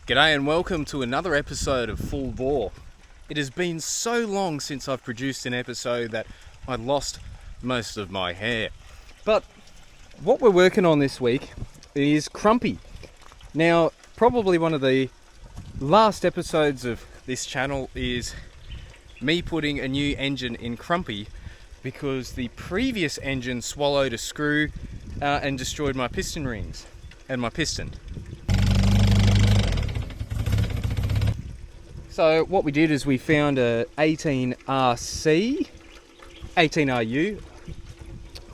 G'day and welcome to another episode of Full Bore. It has been so long since I've produced an episode that I lost most of my hair. But what we're working on this week is Crumpy. Now, probably one of the last episodes of this channel is me putting a new engine in Crumpy because the previous engine swallowed a screw and destroyed my piston rings and my piston. So what we did is we found a 18RC, 18RU,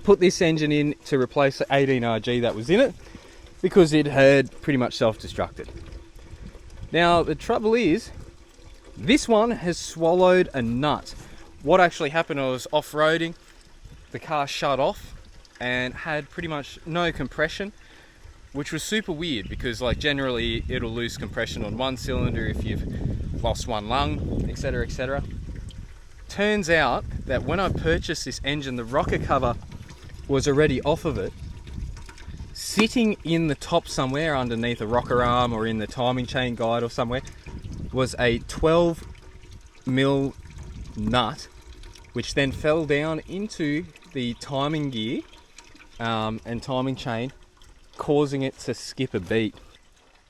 put this engine in to replace the 18RG that was in it because it had pretty much self-destructed. Now the trouble is, this one has swallowed a nut. What actually happened, I was off-roading, the car shut off and had pretty much no compression, which was super weird because like generally it'll lose compression on one cylinder if you've lost one lung, etc, etc. Turns out that when I purchased this engine, the rocker cover was already off of it. Sitting in the top somewhere underneath a rocker arm or in the timing chain guide or somewhere was a 12mm nut, which then fell down into the timing gear and timing chain, causing it to skip a beat.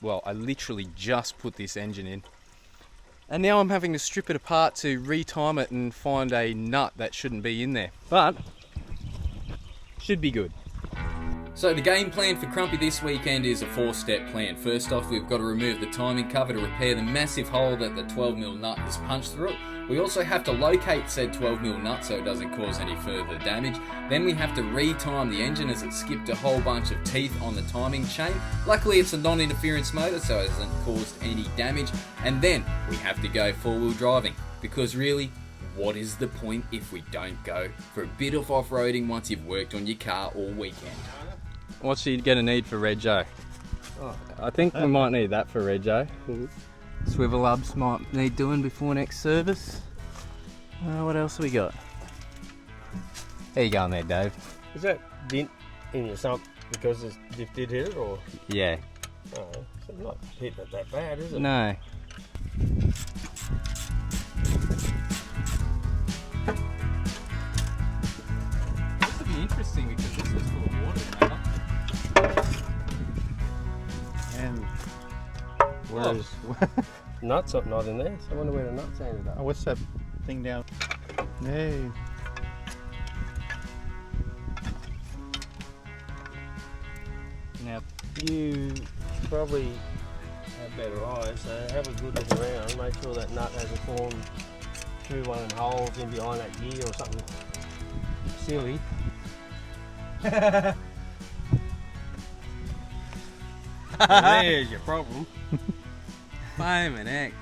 Well, I literally just put this engine in. And now I'm having to strip it apart to retime it and find a nut that shouldn't be in there. But, should be good. So the game plan for Crumpy this weekend is a 4-step plan. First off, we've got to remove the timing cover to repair the massive hole that the 12mm nut has punched through it. We also have to locate said 12mm nut so it doesn't cause any further damage. Then we have to retime the engine as it skipped a whole bunch of teeth on the timing chain. Luckily it's a non-interference motor so it hasn't caused any damage. And then we have to go 4-wheel driving, because really, what is the point if we don't go for a bit of off-roading once you've worked on your car all weekend? What's she gonna need for Rego? I think we might need that for Rego. Swivel hubs might need doing before next service. What else we got? How you going there, Dave? Is that dent in your sump because you did hit it, or? Yeah. Oh, it's not hitting it that bad, is it? No. This would be interesting because this is full of water now. And where's nuts up not in there? So I wonder where the nuts ended up. Oh, what's that thing down? Hey. Now, You probably have better eyes, so have a good look around. Make sure that nut hasn't formed through one of the holes in behind that gear or something silly. There's your problem. Fame heck.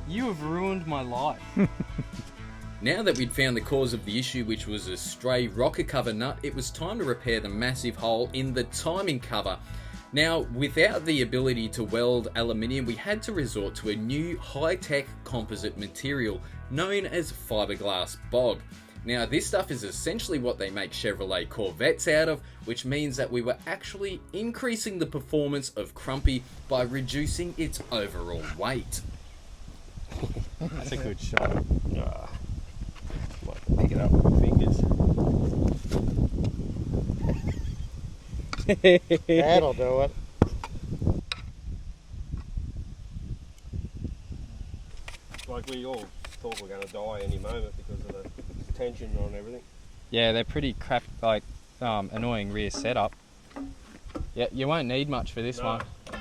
You have ruined my life. Now that we'd found the cause of the issue, which was a stray rocker cover nut, it was time to repair the massive hole in the timing cover. Now, without the ability to weld aluminium, we had to resort to a new high-tech composite material known as fiberglass bog. Now, this stuff is essentially what they make Chevrolet Corvettes out of, which means that we were actually increasing the performance of Crumpy by reducing its overall weight. That's a good shot. Might pick it up with my fingers. That'll do it. Like we all thought we're going to die any moment because of the tension on everything. Yeah, they're pretty crap, like annoying rear setup. Yeah, you won't need much for this one. No.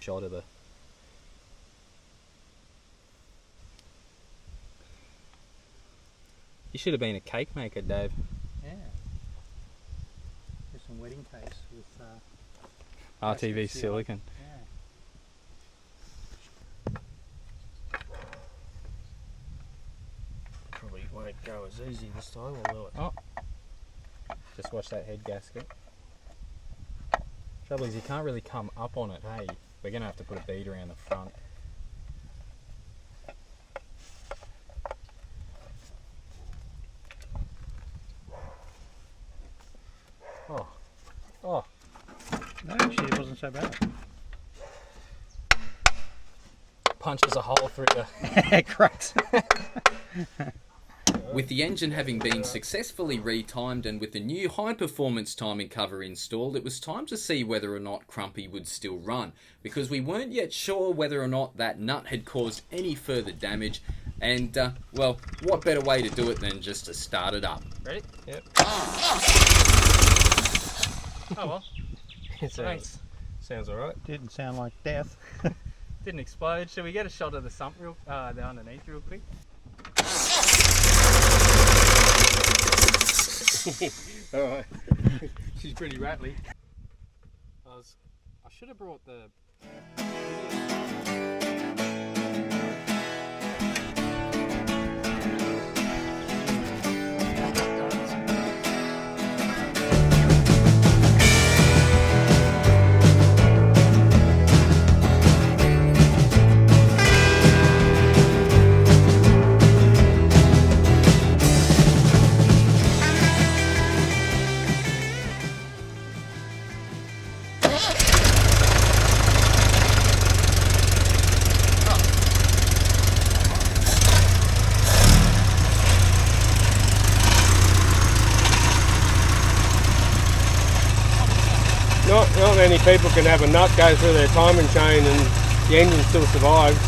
Shot of the. You should have been a cake maker, Dave. Yeah. There's some wedding cakes with RTV silicon. Yeah. Probably won't go as easy this time, or will it? Oh. Just watch that head gasket. Trouble is you can't really come up on it, hey? We're going to have to put a bead around the front. Oh. No, actually, it wasn't so bad. punches a hole through the... Cracks. With the engine having been successfully retimed and with the new high-performance timing cover installed, it was time to see whether or not Crumpy would still run, because we weren't yet sure whether or not that nut had caused any further damage, and, well, what better way to do it than just to start it up. Ready? Yep. Oh well, Sounds alright. Didn't sound like death. didn't explode. Shall we get a shot of the sump the underneath real quick? Alright. She's pretty rattly. I should have brought the... Not many people can have a nut go through their timing chain and the engine still survives.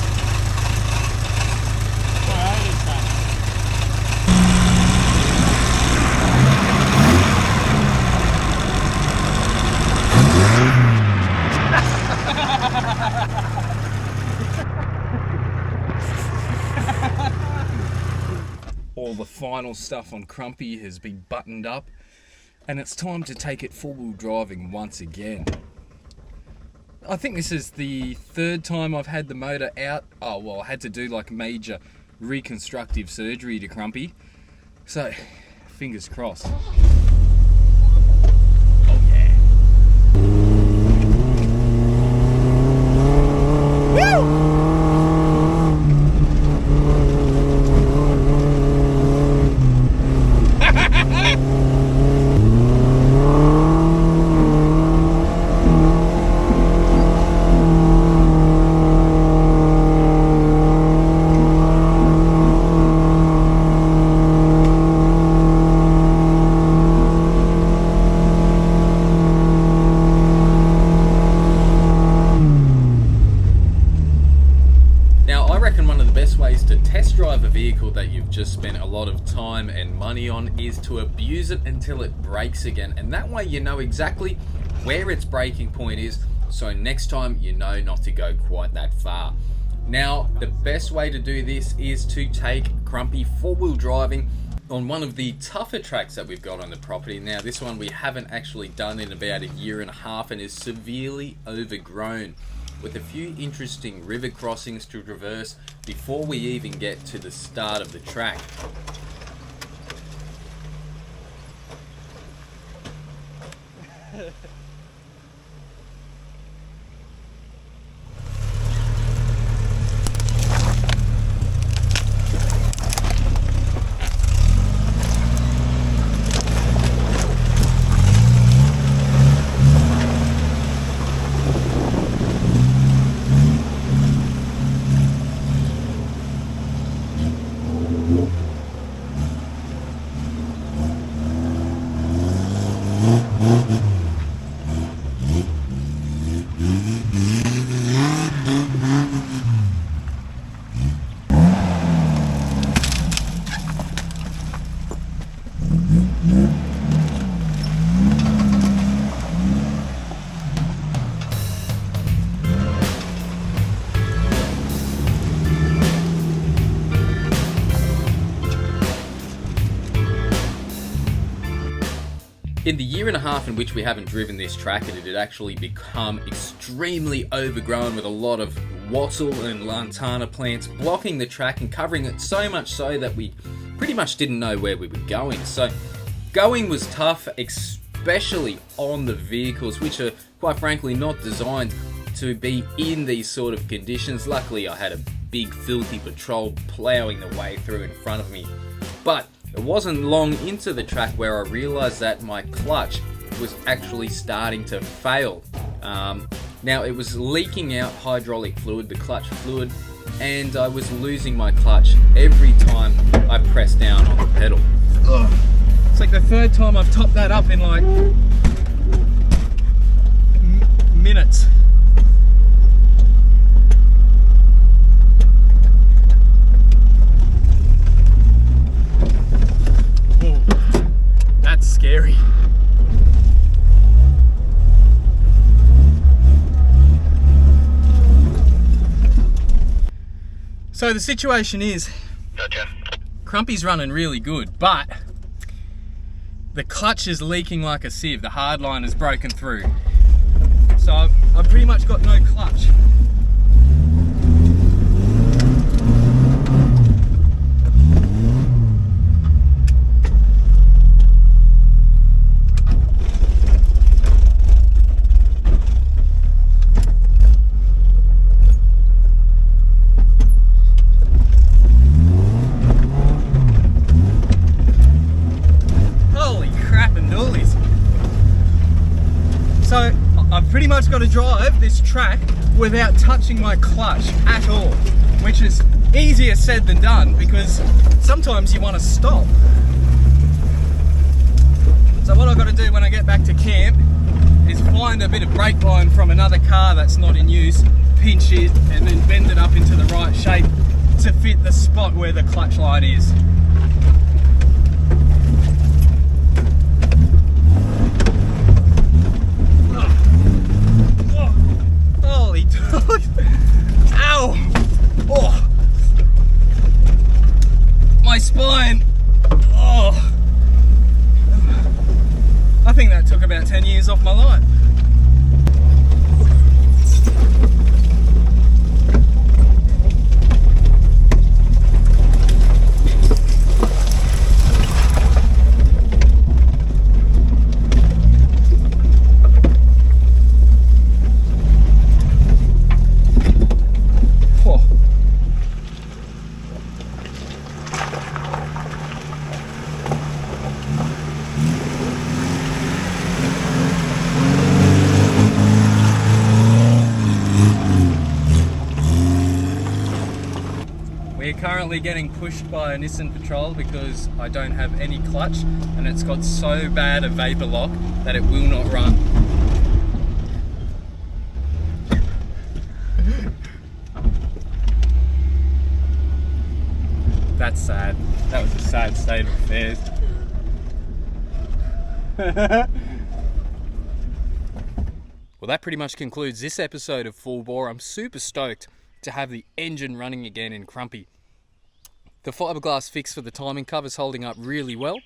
All the final stuff on Crumpy has been buttoned up, and it's time to take it four-wheel driving once again. I think this is the third time I've had the motor out. Oh, well, I had to do like major reconstructive surgery to Crumpy. So, fingers crossed. Oh yeah. Woo! Ways to test drive a vehicle that you've just spent a lot of time and money on is to abuse it until it breaks again, and that way you know exactly where its breaking point is, so next time you know not to go quite that far. Now, the best way to do this is to take Crumpy four-wheel driving on one of the tougher tracks that we've got on the property. Now, this one we haven't actually done in about a year and a half and is severely overgrown, with a few interesting river crossings to traverse before we even get to the start of the track. In the year and a half in which we haven't driven this track, it had actually become extremely overgrown with a lot of wattle and lantana plants blocking the track and covering it, so much so that we pretty much didn't know where we were going. So going was tough, especially on the vehicles, which are quite frankly not designed to be in these sort of conditions. Luckily I had a big filthy patrol ploughing the way through in front of me. But it wasn't long into the track where I realised that my clutch was actually starting to fail. Now it was leaking out hydraulic fluid, the clutch fluid, and I was losing my clutch every time I pressed down on the pedal. It's like the third time I've topped that up in like minutes. Ooh, that's scary. So the situation is, Crumpy's running really good, but the clutch is leaking like a sieve. The hard line has broken through. So I've pretty much got no clutch. So I've pretty much got to drive this track without touching my clutch at all, which is easier said than done because sometimes you want to stop. So what I've got to do when I get back to camp is find a bit of brake line from another car that's not in use, pinch it, and then bend it up into the right shape to fit the spot where the clutch line is. Holy dog! Ow! Oh! My spine! Oh! I think that took about 10 years off my life. We're currently getting pushed by a Nissan Patrol because I don't have any clutch and it's got so bad a vapor lock that it will not run. That's sad. That was a sad state of affairs. Well, that pretty much concludes this episode of Full Bore. I'm super stoked to have the engine running again in Crumpy. The fiberglass fix for the timing cover is holding up really well.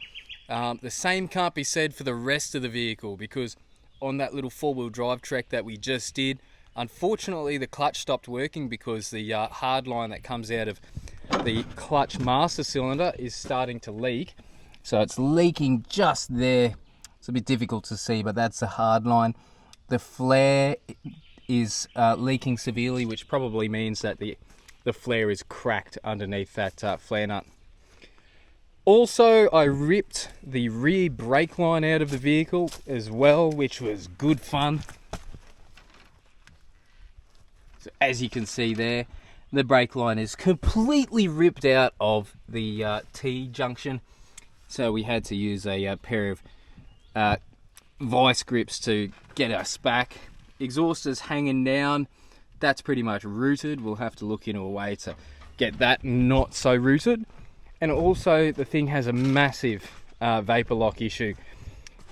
The same can't be said for the rest of the vehicle because on that little four-wheel drive trek that we just did, unfortunately the clutch stopped working because the hard line that comes out of the clutch master cylinder is starting to leak. So it's leaking just there. It's a bit difficult to see, but that's the hard line. The flare is leaking severely, which probably means that the flare is cracked underneath that flare nut. Also, I ripped the rear brake line out of the vehicle as well, which was good fun. So as you can see there, the brake line is completely ripped out of the T-junction. So we had to use a pair of vice grips to get us back. Exhaust is hanging down. That's pretty much rooted. We'll have to look into a way to get that not so rooted. And also the thing has a massive vapor lock issue.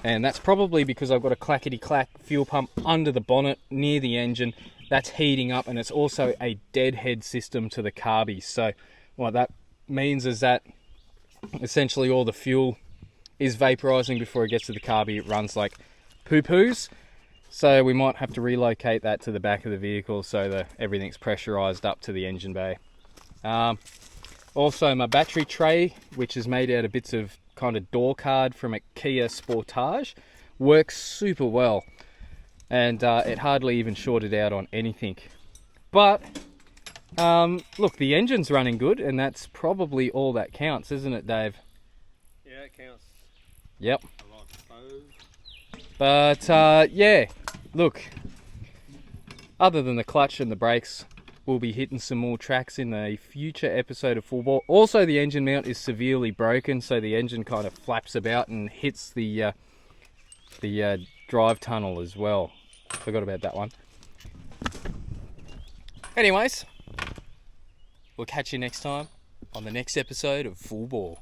And that's probably because I've got a clackety-clack fuel pump under the bonnet near the engine. That's heating up, and it's also a deadhead system to the carby. So what that means is that essentially all the fuel is vaporizing before it gets to the carby. It runs like poo-poos. So we might have to relocate that to the back of the vehicle so that everything's pressurized up to the engine bay. Also my battery tray, which is made out of bits of kind of door card from a Kia Sportage, works super well. And it hardly even shorted out on anything. But look, the engine's running good, and that's probably all that counts, isn't it, Dave? Yeah, it counts. Yep. A lot, I suppose. But yeah, look, other than the clutch and the brakes, we'll be hitting some more tracks in a future episode of Full Bore. Also, the engine mount is severely broken, so the engine kind of flaps about and hits the drive tunnel as well. Forgot about that one. Anyways, we'll catch you next time on the next episode of Full Bore.